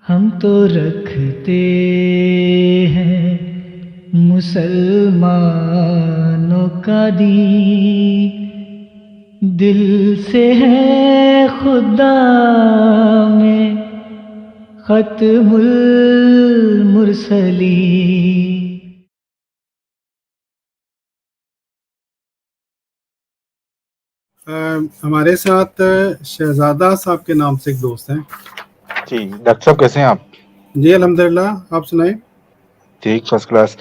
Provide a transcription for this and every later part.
ہم تو رکھتے ہیں مسلمانوں کا دین، دل سے ہے خدا میں ختم المرسلین۔ ہمارے ساتھ شہزادہ صاحب کے نام سے ایک دوست ہیں۔ جی ڈاکٹر صاحب کیسے ہیں آپ؟ جی الحمدللہ، آپ سنائیں۔ ٹھیک، فرسٹ کلاس۔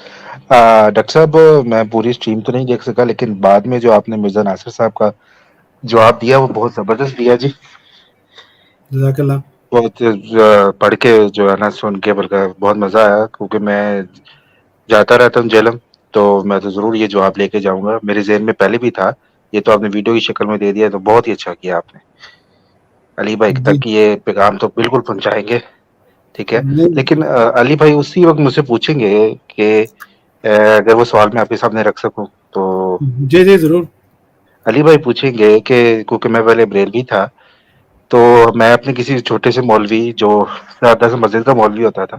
ڈاکٹر صاحب میں پوری اسٹریم تو نہیں دیکھ سکا، لیکن بعد میں جو آپ نے مرزا ناصر صاحب کا جواب دیا وہ بہت زبردست دیا جی۔ جزاک اللہ۔ بہت پڑھ کے جو ہے نا سن کے بلکہ بہت مزہ آیا، کیونکہ میں جاتا رہتا ہوں جہلم، تو میں تو ضرور یہ جواب لے کے جاؤں گا۔ میرے ذہن میں پہلے بھی تھا، یہ تو آپ نے ویڈیو کی شکل میں دے دیا، تو بہت ہی اچھا کیا آپ نے۔ علی بھائی جی تک یہ پیغام تو بالکل پہنچائیں گے، ٹھیک ہے؟ نہیں، لیکن علی بھائی اسی وقت مجھ سے پوچھیں گے کہ اگر وہ سوال میں آپ کے سامنے رکھ سکوں تو جی جی ضرور۔ علی بھائی پوچھیں گے کہ کیونکہ میں پہلے بریلوی تھا، تو میں اپنے کسی چھوٹے سے مولوی جو زیادہ سے مسجد کا مولوی ہوتا تھا،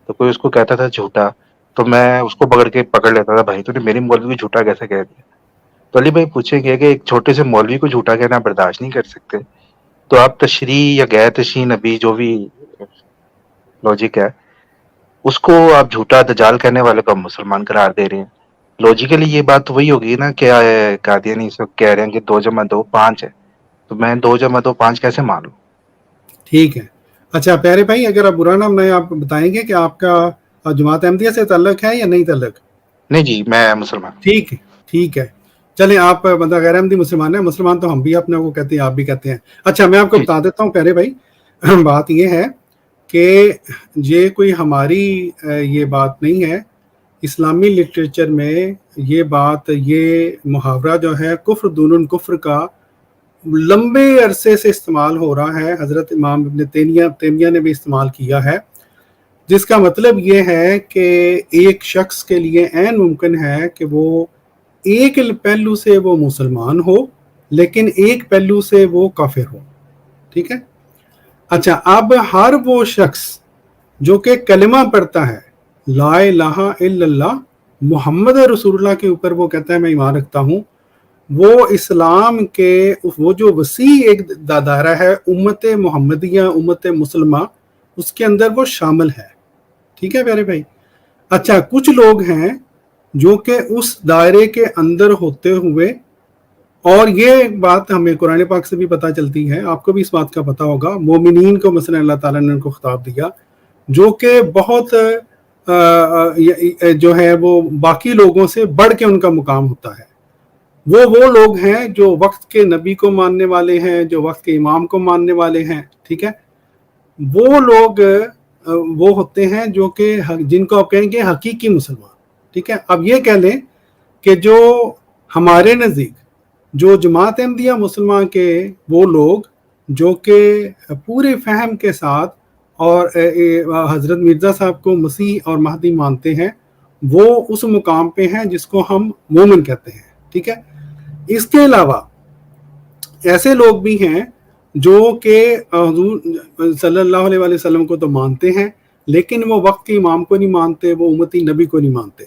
تو کوئی اس کو کہتا تھا جھوٹا، تو میں اس کو پکڑ لیتا تھا، بھائی تو نے میری مولوی جھوٹا کیسے کہہ دیا؟ تو علی بھائی پوچھیں گے کہ ایک چھوٹے سے مولوی کو جھوٹا کہنا برداشت نہیں کر سکتے، تو آپ تشریح یا غیر تشریح نبی جو بھی لاجک ہے اس کو آپ جھوٹا دجال کہنے والے کو مسلمان قرار دے رہے ہیں۔ لوجیکلی یہ بات وہی ہوگی نا کہ قادیانی اس وقت کہہ رہے ہیں کہ 2+2=5 ہے، تو میں 2+2=5 کیسے مان لوں؟ ٹھیک ہے۔ اچھا پیارے بھائی، اگر آپ برا نام نہیں، آپ بتائیں گے کہ آپ کا جماعت احمدیہ سے تعلق ہے یا نہیں تعلق؟ نہیں جی، میں مسلمان۔ ٹھیک ہے ٹھیک ہے، چلیں آپ بندہ غیر احمدی مسلمان ہیں، مسلمان تو ہم بھی اپنے کو کہتے ہیں، آپ بھی کہتے ہیں۔ اچھا میں آپ کو جی بتا دیتا ہوں پیارے بھائی، بات یہ ہے کہ یہ کوئی ہماری یہ بات نہیں ہے، اسلامی لٹریچر میں یہ بات، یہ محاورہ جو ہے کفر دون کفر کا لمبے عرصے سے استعمال ہو رہا ہے، حضرت امام ابن تیمیہ نے بھی استعمال کیا ہے، جس کا مطلب یہ ہے کہ ایک شخص کے لیے عین ممکن ہے کہ وہ ایک پہلو سے وہ مسلمان ہو لیکن ایک پہلو سے وہ کافر ہو، ٹھیک ہے؟ اچھا اب ہر وہ شخص جو کہ کلمہ پڑھتا ہے لا الہ الا اللہ محمد رسول اللہ کے اوپر، وہ کہتا ہے میں ایمان رکھتا ہوں، وہ اسلام کے وہ جو وسیع ایک دائرہ ہے امت محمدیہ، امت مسلمہ، اس کے اندر وہ شامل ہے، ٹھیک ہے پیارے بھائی؟ اچھا کچھ لوگ ہیں جو کہ اس دائرے کے اندر ہوتے ہوئے، اور یہ بات ہمیں قرآن پاک سے بھی پتہ چلتی ہے، آپ کو بھی اس بات کا پتہ ہوگا، مومنین کو مثلا اللہ تعالیٰ نے ان کو خطاب دیا جو کہ بہت جو ہے وہ باقی لوگوں سے بڑھ کے ان کا مقام ہوتا ہے، وہ لوگ ہیں جو وقت کے نبی کو ماننے والے ہیں، جو وقت کے امام کو ماننے والے ہیں، ٹھیک ہے؟ وہ لوگ وہ ہوتے ہیں جو کہ جن کو آپ کہیں گے حقیقی مسلمان، ٹھیک ہے؟ اب یہ کہہ لیں کہ جو ہمارے نزدیک جو جماعت احمدیہ مسلمان کے وہ لوگ جو کہ پورے فہم کے ساتھ اور حضرت مرزا صاحب کو مسیح اور مہدی مانتے ہیں، وہ اس مقام پہ ہیں جس کو ہم مومن کہتے ہیں، ٹھیک ہے؟ اس کے علاوہ ایسے لوگ بھی ہیں جو کہ حضور صلی اللہ علیہ وسلم کو تو مانتے ہیں لیکن وہ وقت کے امام کو نہیں مانتے، وہ امتی نبی کو نہیں مانتے،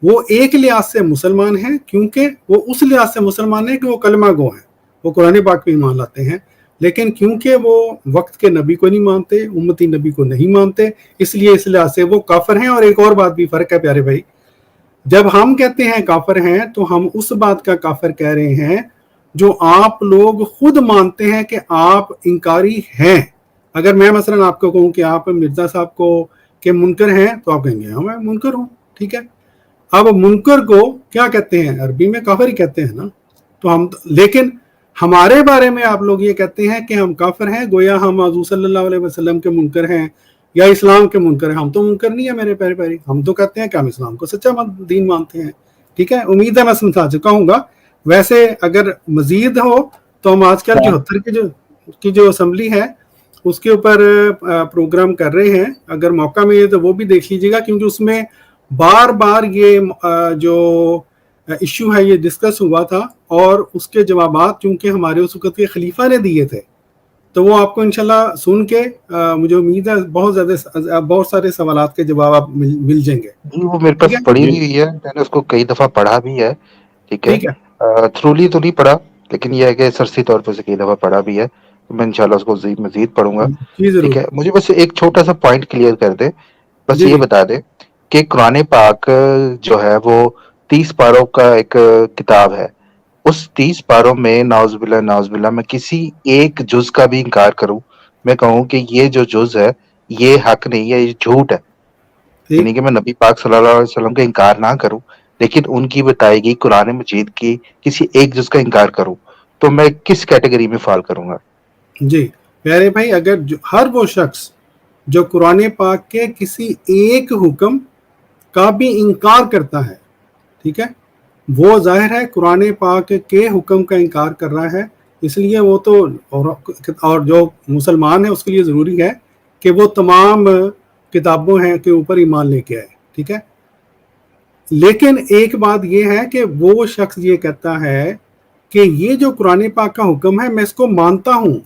وہ ایک لحاظ سے مسلمان ہیں کیونکہ وہ اس لحاظ سے مسلمان ہیں کہ وہ کلمہ گو ہیں، وہ قرآن پاک پہ ایمان لاتے ہیں، لیکن کیونکہ وہ وقت کے نبی کو نہیں مانتے، امتی نبی کو نہیں مانتے، اس لیے اس لحاظ سے وہ کافر ہیں۔ اور ایک اور بات بھی فرق ہے پیارے بھائی، جب ہم کہتے ہیں کافر ہیں تو ہم اس بات کا کافر کہہ رہے ہیں جو آپ لوگ خود مانتے ہیں کہ آپ انکاری ہیں۔ اگر میں مثلا آپ کو کہوں کہ آپ مرزا صاحب کو کہ منکر ہیں تو آپ کہیں گے ہاں میں منکر ہوں، ٹھیک ہے؟ اب منکر کو کیا کہتے ہیں؟ عربی میں کافر ہی کہتے ہیں نا، تو ہم لیکن ہمارے بارے میں آپ لوگ یہ کہتے ہیں کہ ہم کافر ہیں، گویا ہم حضور صلی اللہ علیہ وسلم کے منکر ہیں یا اسلام کے منکر ہیں۔ ہم تو منکر نہیں ہیں میرے پیارے پیاری، ہم تو کہتے ہیں کہ ہم اسلام کو سچا دین مانتے ہیں، ٹھیک ہے؟ امید ہے میں سمجھا چکا ہوں گا۔ ویسے اگر مزید ہو تو ہم آج کل 74 کی جو اسمبلی ہے اس کے اوپر پروگرام کر رہے ہیں، اگر موقع ملے تو وہ بھی دیکھ لیجیے گا، کیونکہ اس میں بار بار یہ جو ایشو ہے یہ ڈسکس ہوا تھا، اور اس کے جوابات چونکہ ہمارے اس وقت کے خلیفہ نے دیے تھے، تو وہ آپ کو انشاءاللہ سن کے مجھے امید ہے بہت سارے سوالات کے جواب آپ مل جائیں گے. جی وہ میرے ٹھیک پاس ہے پڑھی ہوئی ہے، میں نے اس کو کئی دفعہ پڑھا بھی ہے. ٹھیک ہے، ٹھیک ہے تھرولی تو نہیں پڑھا، لیکن یہ ہے کہ سرسی طور پر سے کئی دفعہ پڑھا بھی ہے. تو میں انشاءاللہ اس کو مزید پڑھوں گا. جی ضرور. ٹھیک ہے، مجھے بس ایک چھوٹا سا پوائنٹ کلیئر کر دے، بس جی یہ جی بتا دے کہ قرآن پاک جو ہے وہ 30 پاروں کا ایک کتاب ہے. اس 30 پاروں میں نعوذ باللہ میں کسی ایک جز کا بھی انکار کروں، میں کہوں کہ یہ جو جز ہے یہ حق نہیں ہے، یہ جھوٹ ہے، ٹھیک. یعنی کہ میں نبی پاک صلی اللہ علیہ وسلم کا انکار نہ کروں، لیکن ان کی بتائی گئی قرآن مجید کی کسی ایک جز کا انکار کروں، تو میں کس کیٹیگری میں فال کروں گا؟ جی پیارے بھائی، اگر ہر وہ شخص جو قرآن پاک کے کسی ایک حکم کا بھی انکار کرتا ہے، ٹھیک ہے، وہ ظاہر ہے قرآن پاک کے حکم کا انکار کر رہا ہے. اس لیے وہ تو اور جو مسلمان ہے اس کے لیے ضروری ہے کہ وہ تمام کتابوں ہیں کے اوپر ایمان لے کے آئے. ٹھیک ہے، لیکن ایک بات یہ ہے کہ وہ شخص یہ کہتا ہے کہ یہ جو قرآن پاک کا حکم ہے میں اس کو مانتا ہوں،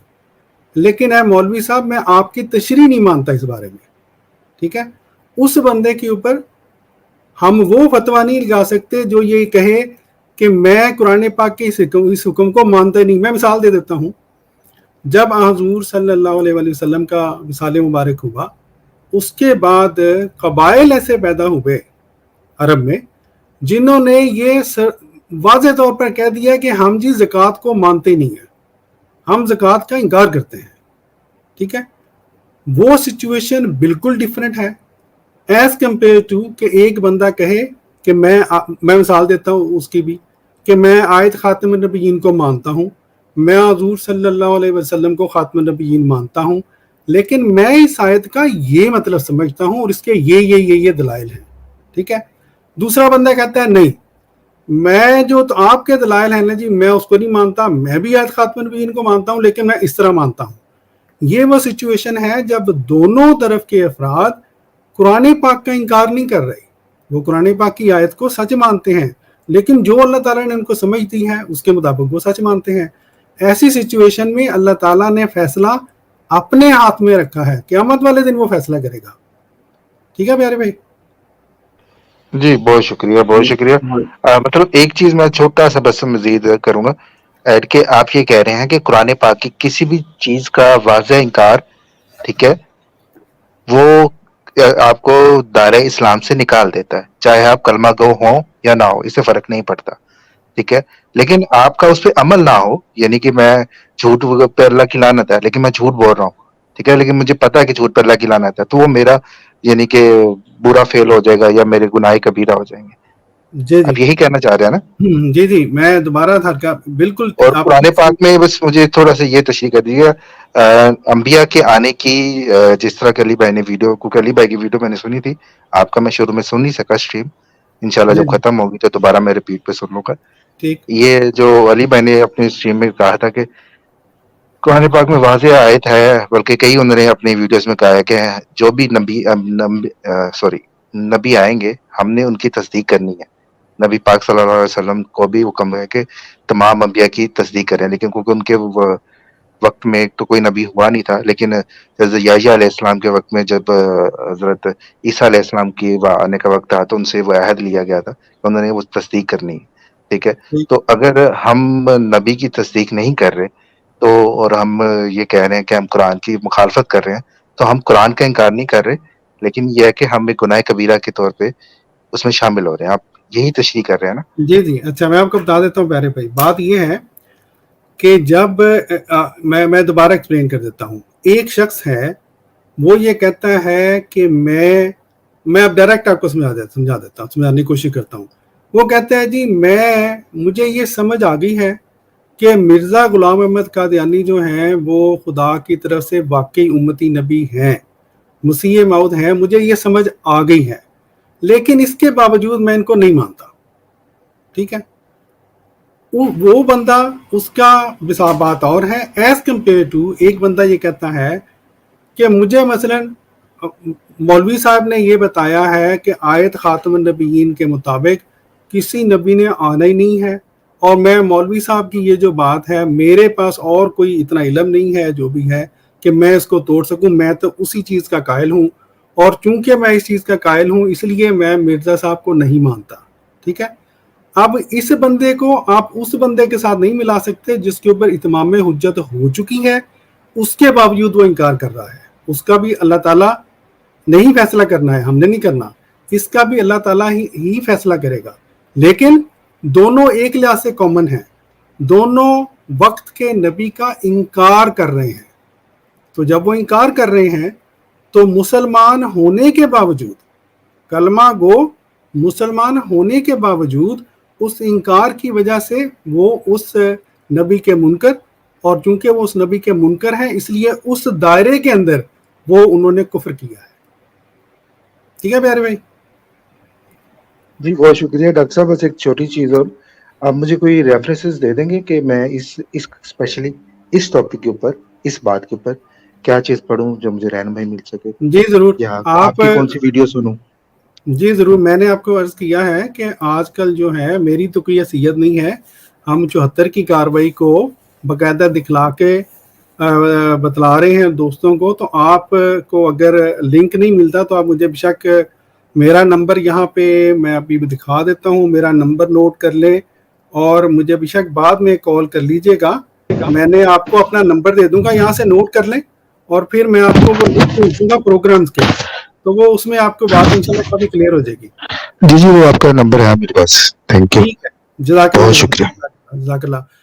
لیکن اے مولوی صاحب میں آپ کی تشریح نہیں مانتا اس بارے میں. ٹھیک ہے، اس بندے کے اوپر ہم وہ فتویٰ نہیں لگا سکتے جو یہ کہے کہ میں قرآن پاک کے اس حکم کو مانتا نہیں. میں مثال دے دیتا ہوں. جب حضور صلی اللہ علیہ وسلم کا وصال مبارک ہوا، اس کے بعد قبائل ایسے پیدا ہوئے عرب میں جنہوں نے یہ واضح طور پر کہہ دیا کہ ہم جی زکوٰۃ کو مانتے نہیں ہیں، ہم زکوٰۃ کا انکار کرتے ہیں. ٹھیک ہے، وہ سچویشن بالکل ڈیفرنٹ ہے ایز کمپیئر ٹو کہ ایک بندہ کہے کہ میں مثال دیتا ہوں اس کی بھی، کہ میں آیت خاتم النبیین کو مانتا ہوں، میں حضور صلی اللہ علیہ وسلم کو خاتم النبیین مانتا ہوں، لیکن میں اس آیت کا یہ مطلب سمجھتا ہوں اور اس کے یہ دلائل ہیں. ٹھیک ہے، دوسرا بندہ کہتا ہے نہیں، میں جو تو آپ کے دلائل ہیں نا جی میں اس کو نہیں مانتا، میں بھی آیت خاتم النبیین کو مانتا ہوں لیکن میں اس طرح مانتا ہوں. یہ وہ سچویشن ہے جب دونوں طرف کے افراد قرآن پاک کا انکار نہیں کر رہے، وہ قرآن پاک کی آیت کو سچ مانتے ہیں، لیکن جو اللہ تعالیٰ نے ان کو سمجھ دی ہے اس کے مطابق وہ سچ مانتے ہیں. ایسی سچویشن میں اللہ تعالیٰ نے فیصلہ اپنے ہاتھ میں رکھا ہے، قیامت والے دن وہ فیصلہ کرے گا. ٹھیک ہے پیارے بھائی. جی بہت شکریہ بہت شکریہ. مطلب ایک چیز میں چھوٹا سا بس مزید کروں گا ایڈ، کہ آپ یہ کہہ رہے ہیں کہ قرآن پاک کی کسی بھی چیز کا واضح انکار، ٹھیک ہے، وہ آپ کو دائرہ اسلام سے نکال دیتا ہے، چاہے آپ کلمہ گو ہوں یا نہ ہو، اس سے فرق نہیں پڑتا. ٹھیک ہے، لیکن آپ کا اس پہ عمل نہ ہو، یعنی کہ میں جھوٹ پہ اللہ کی لعنت ہے لیکن میں جھوٹ بول رہا ہوں، ٹھیک ہے، لیکن مجھے پتا ہے کہ جھوٹ پہ اللہ کی لعنت ہے، تو وہ میرا یعنی کہ برا فیل ہو جائے گا یا میرے گناہ کبیرہ ہو جائیں گے. جی آپ یہی کہنا چاہ رہے ہیں نا؟ جی جی میں دوبارہ تھا بالکل. اور قرآن پاک میں بس مجھے تھوڑا سا یہ تشریح کر دیجیے، انبیاء کے آنے کی جس طرح کہ علی بھائی نے ویڈیو، کیونکہ علی بھائی کی ویڈیو میں نے سنی تھی، آپ کا میں شروع میں سن نہیں سکا اسٹریم، انشاءاللہ جب ختم ہوگی تو دوبارہ میں ریپیٹ پہ سن لوں گا. ٹھیک. یہ جو علی بھائی نے اپنے اسٹریم میں کہا تھا کہ قرآن پاک میں واضح آیت ہے، بلکہ کئی انہوں نے اپنی ویڈیوز میں کہا ہے کہ جو بھی نبی آئیں گے ہم نے ان کی تصدیق کرنی ہے. نبی پاک صلی اللہ علیہ وسلم کو بھی حکم ہے کہ تمام انبیاء کی تصدیق کریں، لیکن کیونکہ ان کے وقت میں تو کوئی نبی ہوا نہیں تھا، لیکن حضرت یحییٰ علیہ السلام کے وقت میں جب حضرت عیسیٰ علیہ السلام کی آنے کا وقت تھا تو ان سے وہ عہد لیا گیا تھا کہ انہوں نے وہ تصدیق کرنی ہے. ٹھیک ہے، تو اگر ہم نبی کی تصدیق نہیں کر رہے تو، اور ہم یہ کہہ رہے ہیں کہ ہم قرآن کی مخالفت کر رہے ہیں، تو ہم قرآن کا انکار نہیں کر رہے، لیکن یہ ہے کہ ہم ایک گناہ کبیرہ کے طور پہ اس میں شامل ہو رہے ہیں. آپ یہی تشریح کر رہے ہیں نا؟ جی جی. اچھا میں آپ کو بتا دیتا ہوں پیارے بھائی، بات یہ ہے کہ جب میں دوبارہ ایکسپلین کر دیتا ہوں. ایک شخص ہے وہ یہ کہتا ہے کہ میں اب ڈائریکٹ آپ کو سمجھا دیتا ہوں، سمجھانے کی کوشش کرتا ہوں. وہ کہتا ہے جی مجھے یہ سمجھ آ گئی ہے کہ مرزا غلام احمد قادیانی جو ہیں وہ خدا کی طرف سے واقعی امتی نبی ہیں، مسیح موعود ہیں، مجھے یہ سمجھ آ گئی ہے، لیکن اس کے باوجود میں ان کو نہیں مانتا. ٹھیک ہے، وہ بندہ اس کا بات اور ہے ایز کمپیئر ٹو ایک بندہ یہ کہتا ہے کہ مجھے مثلا مولوی صاحب نے یہ بتایا ہے کہ آیت خاتم النبیین کے مطابق کسی نبی نے آنا ہی نہیں ہے اور میں مولوی صاحب کی یہ جو بات ہے، میرے پاس اور کوئی اتنا علم نہیں ہے جو بھی ہے کہ میں اس کو توڑ سکوں. میں تو اسی چیز کا قائل ہوں، اور چونکہ میں اس چیز کا قائل ہوں اس لیے میں مرزا صاحب کو نہیں مانتا. ٹھیک ہے. اب اس بندے کو آپ اس بندے کے ساتھ نہیں ملا سکتے جس کے اوپر اتمام حجت ہو چکی ہے، اس کے باوجود وہ انکار کر رہا ہے. اس کا بھی اللہ تعالیٰ نہیں فیصلہ کرنا ہے، ہم نے نہیں کرنا، اس کا بھی اللہ تعالیٰ ہی فیصلہ کرے گا. لیکن دونوں ایک لحاظ سے کامن ہیں، دونوں وقت کے نبی کا انکار کر رہے ہیں. تو جب وہ انکار کر رہے ہیں تو مسلمان ہونے کے باوجود، کلمہ گو مسلمان ہونے کے باوجود اس انکار کی وجہ سے وہ اس نبی کے منکر، اور چونکہ وہ اس نبی کے منکر ہیں اس لیے اس دائرے کے اندر وہ انہوں نے کفر کیا ہے. ٹھیک ہے پیارے بھائی؟ جی بہت شکریہ ڈاکٹر صاحب. بس ایک چھوٹی چیز اور، آپ مجھے کوئی ریفرنسز دے دیں گے کہ میں اس اسپیشلی اس ٹاپک کے اوپر، اس بات کے اوپر کیا چیز پڑھوں جو مجھے رہنمائی مل سکے، جی ضرور. یا آپ کی کون سی ویڈیو سنوں؟ جی ضرور. میں نے آپ کو عرض کیا ہے کہ آج کل جو ہے میری تو کوئی حیثیت نہیں ہے، ہم 74 کی کارروائی کو باقاعدہ دکھلا کے بتلا رہے ہیں دوستوں کو. تو آپ کو اگر لنک نہیں ملتا تو آپ مجھے بے شک میرا نمبر یہاں پہ میں ابھی دکھا دیتا ہوں، میرا نمبر نوٹ کر لیں اور مجھے بے شک بعد میں کال کر لیجئے گا. میں نے آپ کو اپنا نمبر دے دوں گا، یہاں سے نوٹ کر لیں، اور پھر میں آپ کو وہ لنک بھیج دوں گا پروگرامز کے، تو وہ اس میں آپ کو بات انشاءاللہ کافی کلیئر ہو جائے گی. جی وہ آپ کا نمبر ہے میرے پاس. Thank you. ٹھیک ہے. جزاک اللہ. بہت شکریہ. جزاک اللہ.